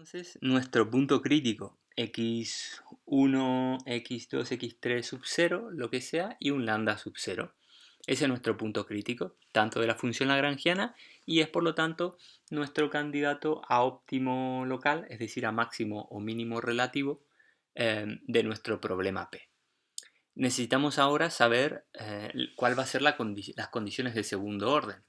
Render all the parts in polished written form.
Entonces, nuestro punto crítico, x1, x2, x3 sub 0, lo que sea, y un lambda sub 0. Ese es nuestro punto crítico, tanto de la función lagrangiana, y es por lo tanto nuestro candidato a óptimo local, es decir, a máximo o mínimo relativo de nuestro problema P. Necesitamos ahora saber cuál va a ser las condiciones de segundo orden.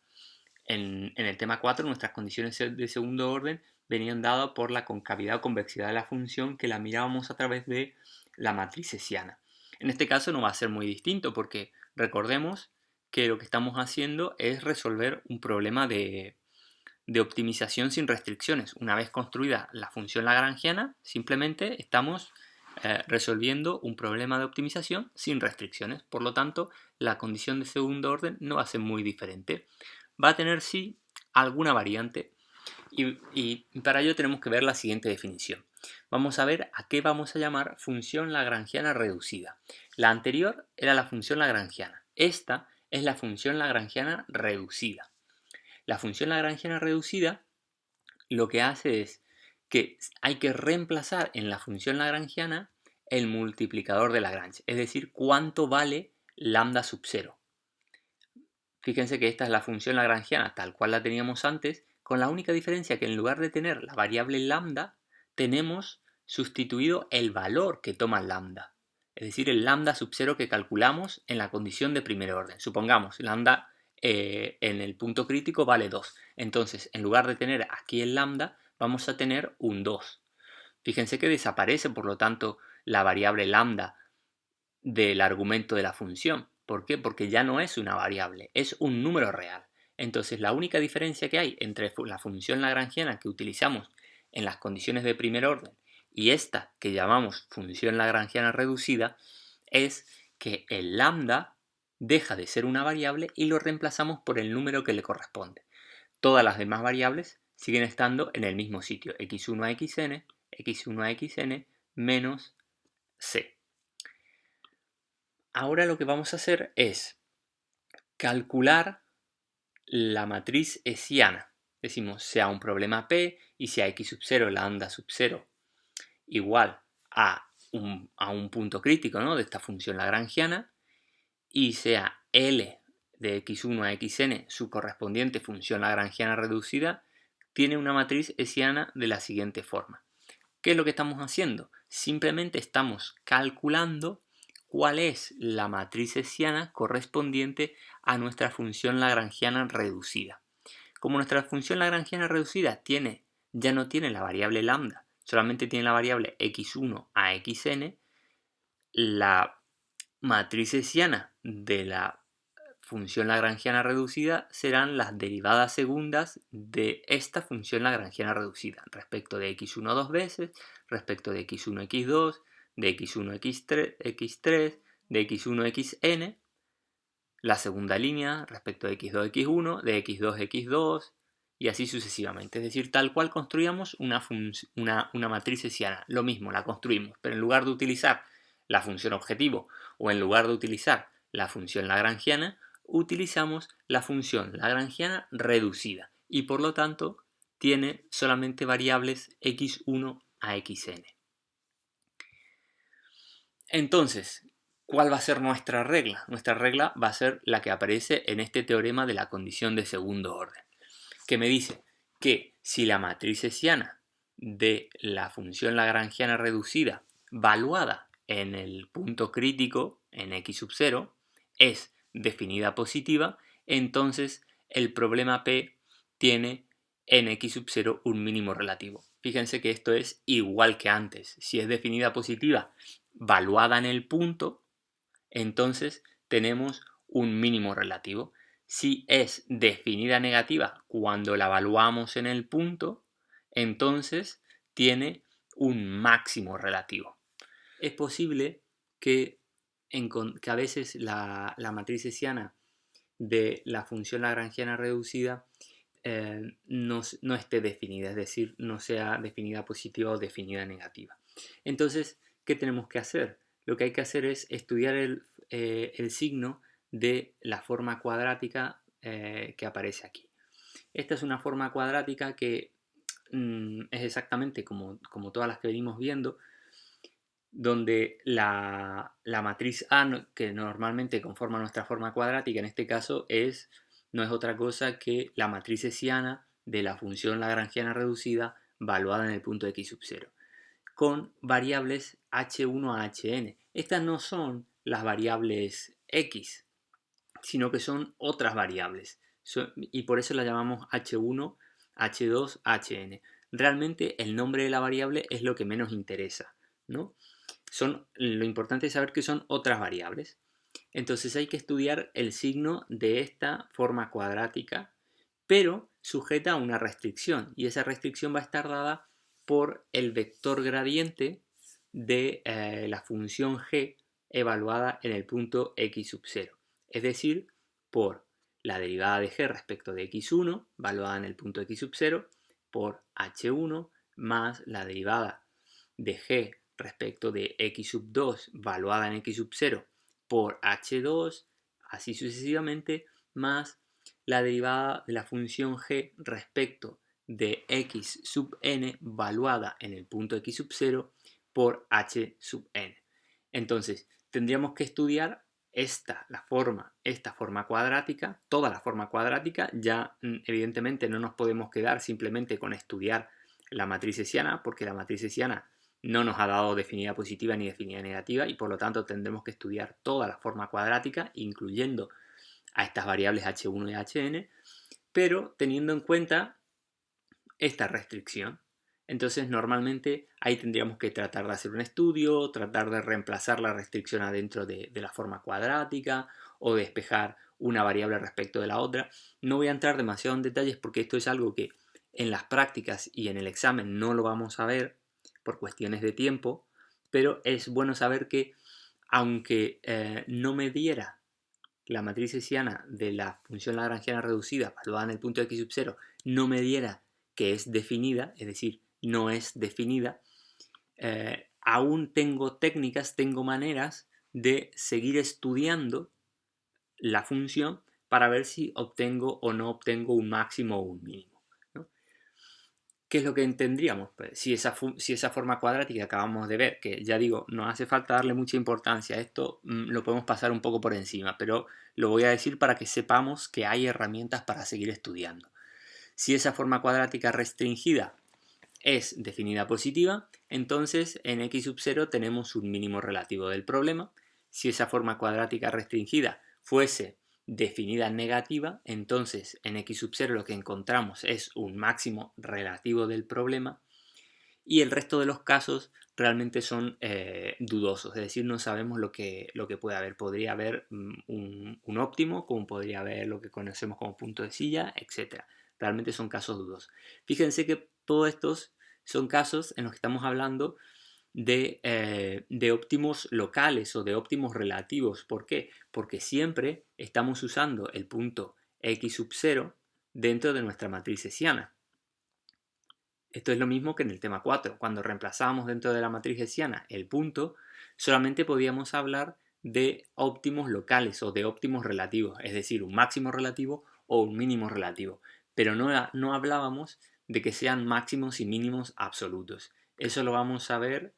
En el tema 4, nuestras condiciones de segundo orden venían dadas por la concavidad o convexidad de la función que la mirábamos a través de la matriz hessiana. En este caso no va a ser muy distinto porque recordemos que lo que estamos haciendo es resolver un problema de optimización sin restricciones. Una vez construida la función lagrangiana, simplemente estamos resolviendo un problema de optimización sin restricciones. Por lo tanto, la condición de segundo orden no va a ser muy diferente. Va a tener sí alguna variante y para ello tenemos que ver la siguiente definición. Vamos a ver a qué vamos a llamar función lagrangiana reducida. La anterior era la función lagrangiana. Esta es la función lagrangiana reducida. La función lagrangiana reducida lo que hace es que hay que reemplazar en la función lagrangiana el multiplicador de Lagrange, es decir, cuánto vale lambda sub 0. Fíjense que esta es la función lagrangiana tal cual la teníamos antes, con la única diferencia que en lugar de tener la variable lambda, tenemos sustituido el valor que toma lambda. Es decir, el lambda sub 0 que calculamos en la condición de primer orden. Supongamos, lambda en el punto crítico vale 2. Entonces, en lugar de tener aquí el lambda, vamos a tener un 2. Fíjense que desaparece, por lo tanto, la variable lambda del argumento de la función. ¿Por qué? Porque ya no es una variable, es un número real. Entonces la única diferencia que hay entre la función lagrangiana que utilizamos en las condiciones de primer orden y esta que llamamos función lagrangiana reducida es que el lambda deja de ser una variable y lo reemplazamos por el número que le corresponde. Todas las demás variables siguen estando en el mismo sitio, x1 a xn, x1 a xn menos c. Ahora lo que vamos a hacer es calcular la matriz hessiana. Decimos sea un problema P y sea x sub 0 lambda sub 0 igual a un punto crítico, ¿no?, de esta función lagrangiana y sea L de x1 a xn su correspondiente función lagrangiana reducida, tiene una matriz hessiana de la siguiente forma. ¿Qué es lo que estamos haciendo? Simplemente estamos calculando cuál es la matriz hessiana correspondiente a nuestra función lagrangiana reducida. Como nuestra función lagrangiana reducida ya no tiene la variable lambda, solamente tiene la variable x1 a xn, la matriz hessiana de la función lagrangiana reducida serán las derivadas segundas de esta función lagrangiana reducida respecto de x1 dos veces, respecto de x1 x2, de x1 x3, de x1 xn, la segunda línea respecto de x2 x1, de x2 x2 y así sucesivamente. Es decir, tal cual construíamos una matriz hessiana. Lo mismo, la construimos, pero en lugar de utilizar la función objetivo o en lugar de utilizar la función lagrangiana, utilizamos la función lagrangiana reducida y por lo tanto tiene solamente variables x1 a xn. Entonces, ¿cuál va a ser nuestra regla? Nuestra regla va a ser la que aparece en este teorema de la condición de segundo orden, que me dice que si la matriz hessiana de la función lagrangiana reducida valuada en el punto crítico en x sub 0 es definida positiva, entonces el problema P tiene en x sub 0 un mínimo relativo. Fíjense que esto es igual que antes. Si es definida positiva valuada en el punto, entonces tenemos un mínimo relativo. Si es definida negativa cuando la evaluamos en el punto, entonces tiene un máximo relativo. Es posible que a veces la matriz hessiana de la función lagrangiana reducida no esté definida, es decir, no sea definida positiva o definida negativa. Entonces, ¿qué tenemos que hacer? Lo que hay que hacer es estudiar el signo de la forma cuadrática que aparece aquí. Esta es una forma cuadrática que es exactamente como todas las que venimos viendo, donde la matriz A, que normalmente conforma nuestra forma cuadrática, en este caso no es otra cosa que la matriz hessiana de la función lagrangiana reducida valuada en el punto x sub 0, con variables h1 a hn. Estas no son las variables x, sino que son otras variables, y por eso las llamamos h1, h2, hn. Realmente el nombre de la variable es lo que menos interesa, ¿no? Lo importante es saber que son otras variables. Entonces hay que estudiar el signo de esta forma cuadrática, pero sujeta a una restricción, y esa restricción va a estar dada por el vector gradiente de la función g evaluada en el punto x sub 0, es decir, por la derivada de g respecto de x1 evaluada en el punto x sub 0 por h1 más la derivada de g respecto de x sub 2 valuada en x sub 0 por h2, así sucesivamente, más la derivada de la función g respecto de x sub n valuada en el punto x sub 0 por h sub n. Entonces, tendríamos que estudiar esta forma cuadrática, toda la forma cuadrática. Ya evidentemente no nos podemos quedar simplemente con estudiar la matriz hessiana, porque la matriz hessiana no nos ha dado definida positiva ni definida negativa, y por lo tanto tendremos que estudiar toda la forma cuadrática, incluyendo a estas variables h1 y hn, pero teniendo en cuenta esta restricción. Entonces normalmente ahí tendríamos que tratar de hacer un estudio, tratar de reemplazar la restricción adentro de la forma cuadrática o despejar una variable respecto de la otra. No voy a entrar demasiado en detalles porque esto es algo que en las prácticas y en el examen no lo vamos a ver por cuestiones de tiempo, pero es bueno saber que aunque no me diera la matriz hessiana de la función lagrangiana reducida evaluada en el punto x sub 0, no me diera que es definida, es decir, no es definida, aún tengo técnicas, tengo maneras de seguir estudiando la función para ver si obtengo o no obtengo un máximo o un mínimo, ¿no? ¿Qué es lo que tendríamos? Pues, si esa forma cuadrática que acabamos de ver, que ya digo, no hace falta darle mucha importancia a esto, lo podemos pasar un poco por encima, pero lo voy a decir para que sepamos que hay herramientas para seguir estudiando. Si esa forma cuadrática restringida es definida positiva, entonces en x sub 0 tenemos un mínimo relativo del problema. Si esa forma cuadrática restringida fuese definida negativa, entonces en x sub 0 lo que encontramos es un máximo relativo del problema, y el resto de los casos realmente son dudosos, es decir, no sabemos lo que puede haber. Podría haber un óptimo, como podría haber lo que conocemos como punto de silla, etc. Realmente son casos dudosos. Fíjense que todos estos son casos en los que estamos hablando de óptimos locales o de óptimos relativos. ¿Por qué? Porque siempre estamos usando el punto x sub 0 dentro de nuestra matriz hessiana. Esto es lo mismo que en el tema 4. Cuando reemplazábamos dentro de la matriz hessiana el punto, solamente podíamos hablar de óptimos locales o de óptimos relativos, es decir, un máximo relativo o un mínimo relativo, pero no hablábamos de que sean máximos y mínimos absolutos. Eso lo vamos a ver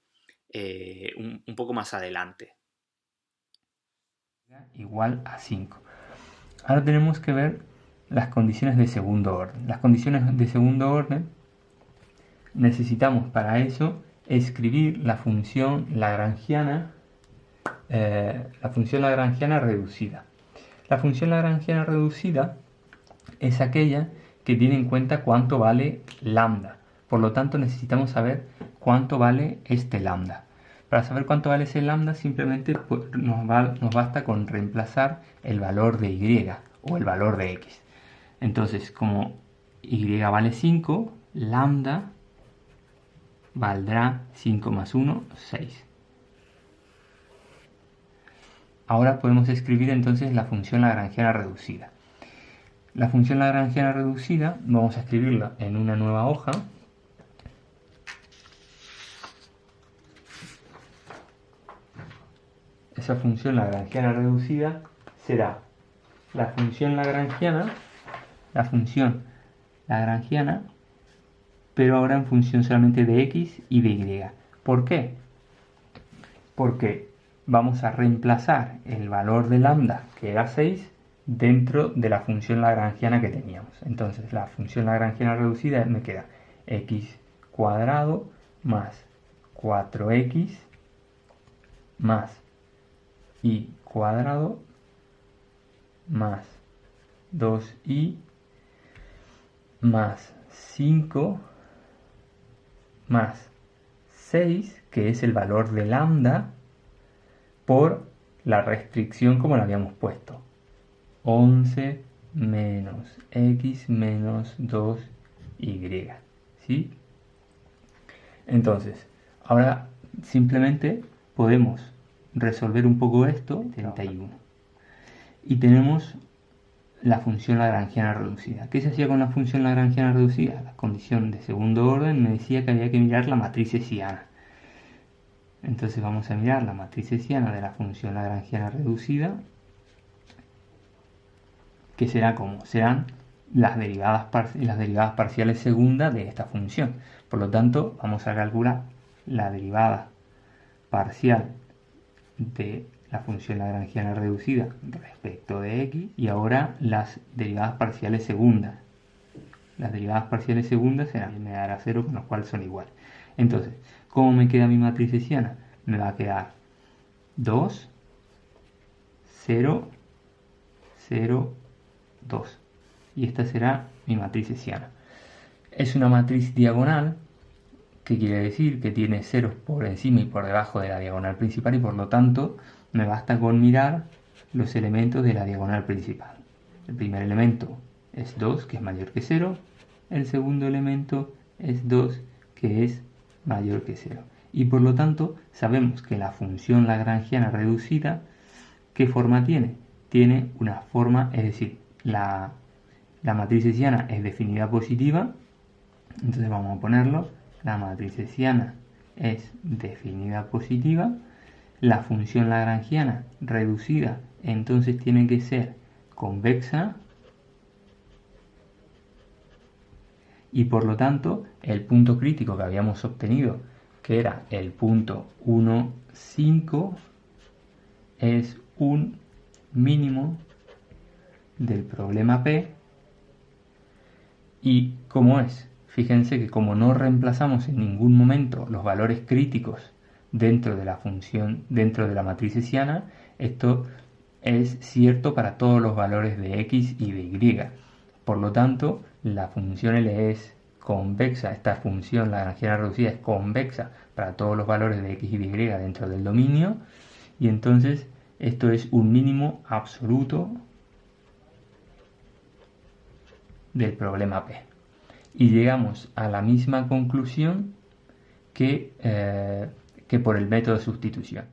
un poco más adelante. Igual a 5. Ahora tenemos que ver las condiciones de segundo orden. Las condiciones de segundo orden necesitamos para eso escribir la función lagrangiana reducida. La función lagrangiana reducida es aquella que tiene en cuenta cuánto vale lambda. Por lo tanto, necesitamos saber cuánto vale este lambda. Para saber cuánto vale ese lambda, simplemente nos basta con reemplazar el valor de y o el valor de x. Entonces, como y vale 5, lambda valdrá 5 más 1, 6. Ahora podemos escribir entonces la función lagrangiana reducida. La función lagrangiana reducida vamos a escribirla en una nueva hoja. Esa función lagrangiana reducida será la función lagrangiana pero ahora en función solamente de x y de y. ¿Por qué? Porque vamos a reemplazar el valor de lambda, que era 6, dentro de la función lagrangiana que teníamos. Entonces la función lagrangiana reducida me queda x cuadrado más 4x más y cuadrado más 2y más 5 más 6, que es el valor de lambda, por la restricción como la habíamos puesto. 11 menos x menos 2y. ¿Sí? Entonces, ahora simplemente podemos resolver un poco esto, 31. Y tenemos la función lagrangiana reducida. ¿Qué se hacía con la función lagrangiana reducida? La condición de segundo orden me decía que había que mirar la matriz hessiana. Entonces vamos a mirar la matriz hessiana de la función lagrangiana reducida, que será como serán las derivadas parciales segundas de esta función. Por lo tanto, vamos a calcular la derivada parcial de la función lagrangiana reducida respecto de x, y ahora las derivadas parciales segundas. Las derivadas parciales segundas me dará 0, con lo cual son iguales. Entonces, ¿cómo me queda mi matriz hessiana? Me va a quedar 2, 0, 0, 2. Y esta será mi matriz hessiana. Es una matriz diagonal, que quiere decir que tiene ceros por encima y por debajo de la diagonal principal, y por lo tanto me basta con mirar los elementos de la diagonal principal. El primer elemento es 2, que es mayor que 0. El segundo elemento es 2, que es mayor que 0. Y por lo tanto sabemos que la función lagrangiana reducida, ¿qué forma tiene? Tiene una forma, es decir, la matriz hessiana es definida positiva. Entonces vamos a ponerlo. La matriz hessiana es definida positiva. La función lagrangiana reducida entonces tiene que ser convexa. Y por lo tanto, el punto crítico que habíamos obtenido, que era el punto 1, 5, es un mínimo del problema P. ¿Y cómo es? Fíjense que como no reemplazamos en ningún momento los valores críticos dentro de la función, dentro de la matriz hessiana, esto es cierto para todos los valores de x y de y. Por lo tanto, la función L es convexa, esta función lagrangiana reducida es convexa para todos los valores de x y de y dentro del dominio, y entonces esto es un mínimo absoluto del problema P. Y llegamos a la misma conclusión que por el método de sustitución.